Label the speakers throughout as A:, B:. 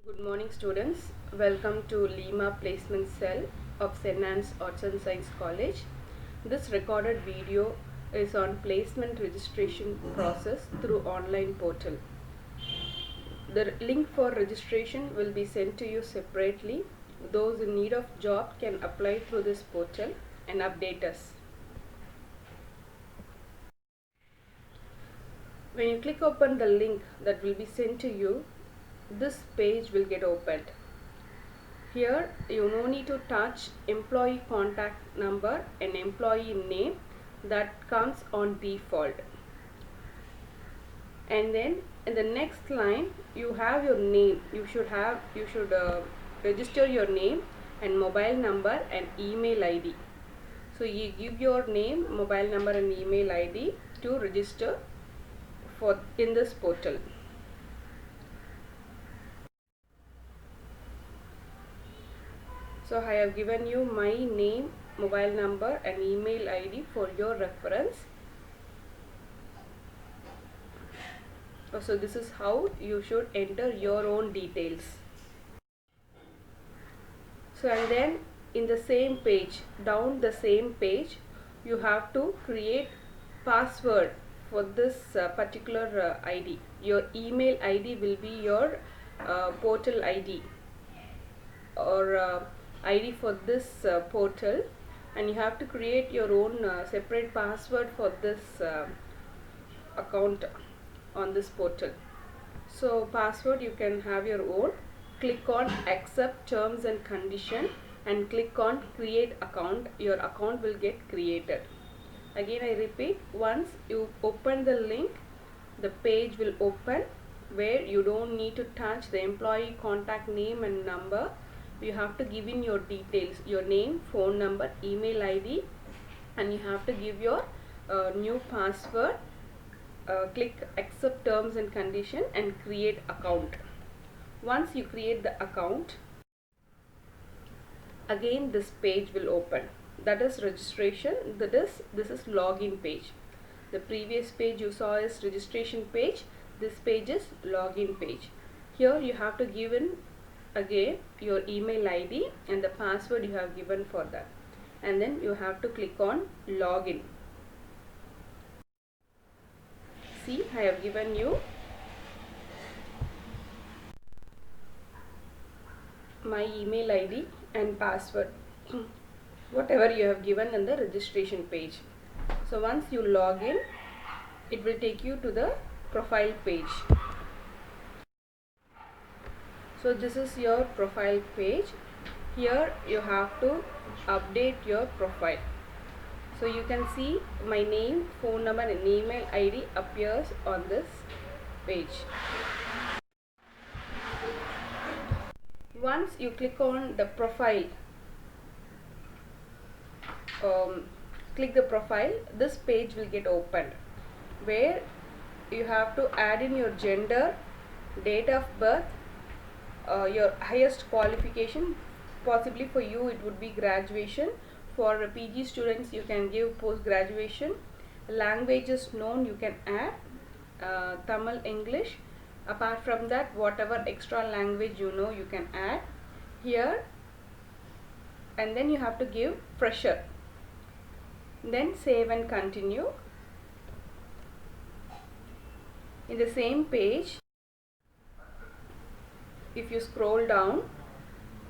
A: Good morning students. Welcome to Lima Placement Cell of St. Anne's Arts and Science College. This recorded video is on placement registration process through online portal. The link for registration will be sent to you separately. Those in need of job can apply through this portal and update us. When you click open the link that will be sent to you, this page will get opened. Here you no need to touch employee contact number and employee name that comes on default. And then in the next line you have your name. You should register your name and mobile number and email ID. So you give your name, mobile number and email ID to register in this portal. So I have given you my name, mobile number and email ID for your reference. So this is how you should enter your own details. So and then in the same page, down the same page, you have to create password for this particular ID. Your email ID will be your portal ID or ID for this portal, and you have to create your own separate password for this account on this portal. So password you can have your own. Click on accept terms and condition and click on create account. Your account will get created. Again I repeat, once you open the link, the page will open where you don't need to touch the employee contact name and number. You have to give in your details, your name, phone number, email ID, and you have to give your new password. Click accept terms and condition and create account. Once you create the account, again this page will open. That is registration. This is login page. The previous page you saw is registration page. This page is login page. Here you have to give in again your email ID and the password you have given for that, and then you have to click on login. See, I have given you my email ID and password whatever you have given in the registration page. So once you log in, it will take you to the profile page. So this is your profile page. Here you have to update your profile. So you can see my name, phone number and email ID appears on this page. Once you click on the profile, click the profile, this page will get opened where you have to add in your gender, date of birth, your highest qualification. Possibly for you it would be graduation. For PG students you can give post graduation. Languages known you can add Tamil, English. Apart from that, whatever extra language you know you can add here, and then you have to give fresher. Then save and continue. In the same page, if you scroll down,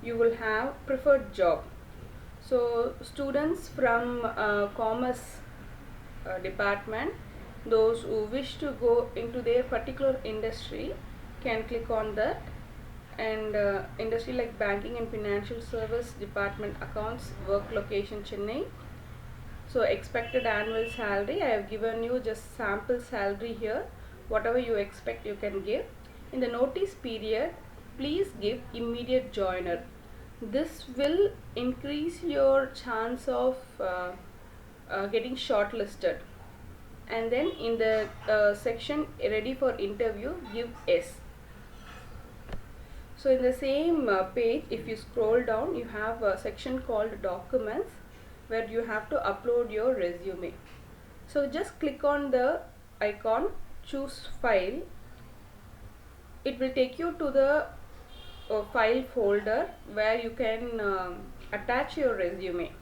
A: you will have preferred job. So students from commerce department, those who wish to go into their particular industry can click on that, and industry like banking and financial service department, accounts, work location Chennai. So expected annual salary, I have given you just sample salary here. Whatever you expect you can give. In the notice period, please give immediate joiner. This will increase your chance of getting shortlisted. And then in the section ready for interview, give yes. So in the same page, if you scroll down, you have a section called documents where you have to upload your resume. So just click on the icon, choose file. It will take you to the file folder where you can attach your resume.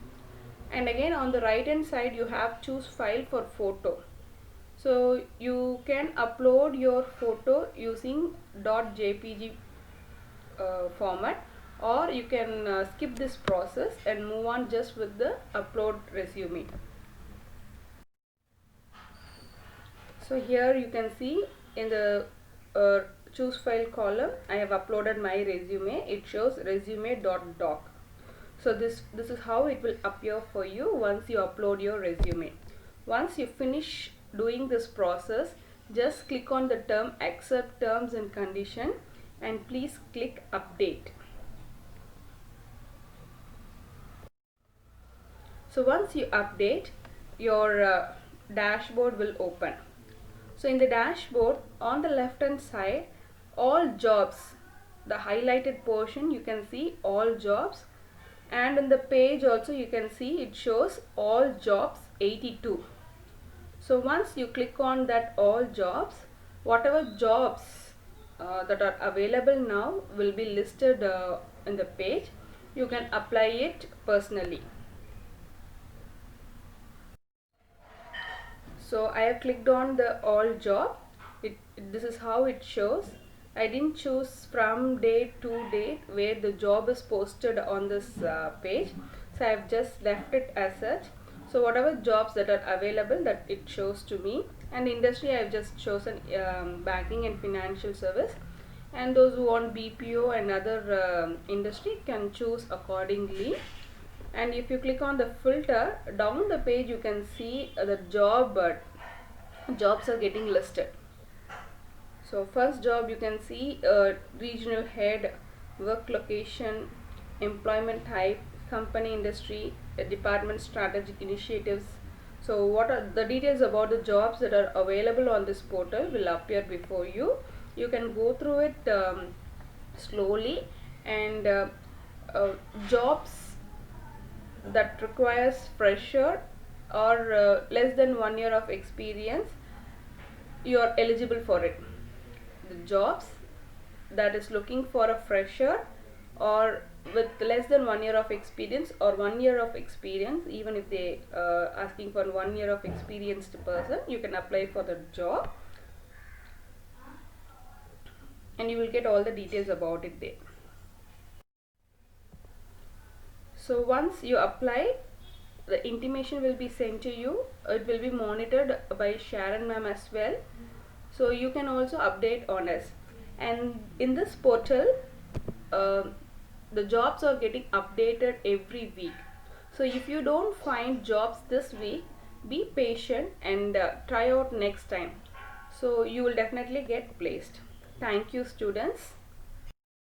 A: And again on the right hand side you have choose file for photo. So you can upload your photo using .jpg format, or you can skip this process and move on just with the upload resume. So here you can see in the choose file column I have uploaded my resume. It shows resume.doc. So this is how it will appear for you once you upload your resume. Once you finish doing this process, just click on the term accept terms and condition and please click update. So once you update, your dashboard will open. So in the dashboard on the left hand side, all jobs, the highlighted portion, you can see all jobs, and in the page also you can see it shows all jobs 82. So once you click on that all jobs, whatever jobs that are available now will be listed in the page. You can apply it personally. So I have clicked on the all job. This is how it shows. I didn't choose from date to date where the job is posted on this page, so I have just left it as such. So whatever jobs that are available, that it shows to me, and industry I have just chosen banking and financial service, and those who want BPO and other industry can choose accordingly. And if you click on the filter down the page, you can see the jobs are getting listed. So first job you can see regional head, work location, employment type, company industry, department strategic initiatives. So what are the details about the jobs that are available on this portal will appear before you. You can go through it slowly, and jobs that requires fresher or less than 1 year of experience, you are eligible for it. The jobs that is looking for a fresher or with less than 1 year of experience or 1 year of experience, even if they asking for 1 year of experienced person, you can apply for the job and you will get all the details about it there. So once you apply, the intimation will be sent to you. It will be monitored by Sharon ma'am as well. So you can also update on us. And in this portal, the jobs are getting updated every week. So if you don't find jobs this week, be patient and try out next time. So you will definitely get placed. Thank you, students.